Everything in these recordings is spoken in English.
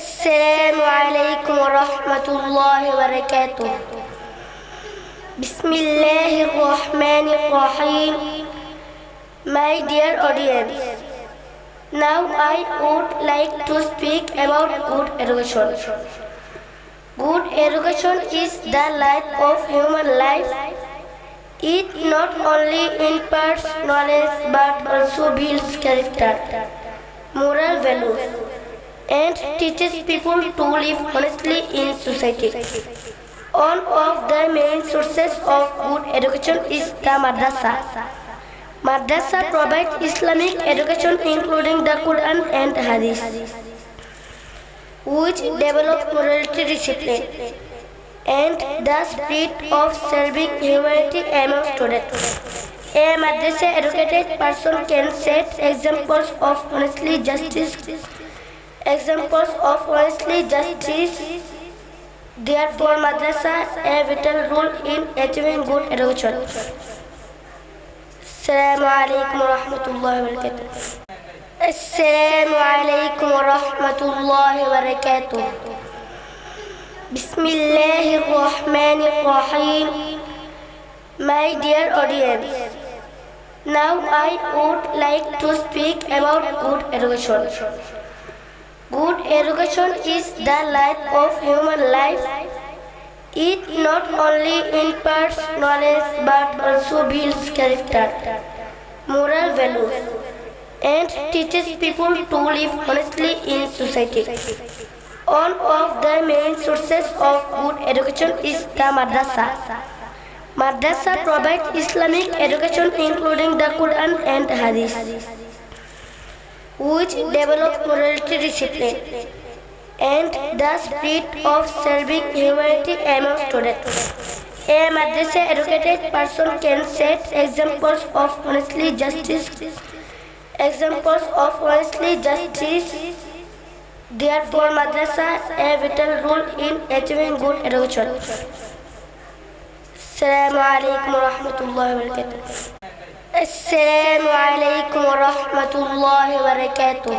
Assalamu alaikum wa rahmatullahi wa barakatuh. Bismillahirrahmanirrahim. My dear audience, now I would like to speak about good education. Good education is the life of human life. It not only imparts knowledge but also builds character, moral values, and teaches people to live honestly in society. One of the main sources of good education is the madrasa. Madrasa provides Islamic education including the Quran and Hadith, which develop morality, discipline, and the spirit of serving humanity among students. A madrasa educated person can set examples of honestly justice. Therefore, madrasa a vital role in achieving good education. Assalamu alaikum wa rahmatullahi wa barakatuh. Assalamu alaikum wa rahmatullahi wa barakatuh. Bismillahirrahmanirrahim. My dear audience, now I would like to speak about good education. Good education is the life of human life. It not only imparts knowledge but also builds character, moral values, and teaches people to live honestly in society. One of the main sources of good education is the madrasa. Madrasa provides Islamic education including the Quran and Hadith, which develop morality, discipline, and the spirit of serving humanity among students. A madrasa educated person can set examples of honestly justice. Therefore, madrasa a vital role in achieving good education. Assalamu alaikum wa rahmatullahi wa barakatuh. Assalamu alaikum wa rahmatullahi wa barakatuh.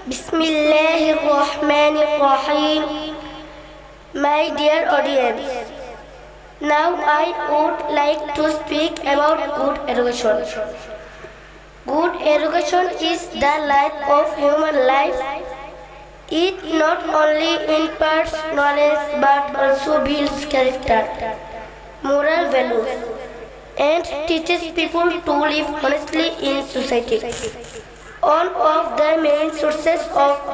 Bismillahirrahmanirrahim. My dear audience, now I would like to speak about good education. Good education is the life of human life. It not only imparts knowledge but also builds character, moral values, and teaches people to live honestly in society. One of the main sources of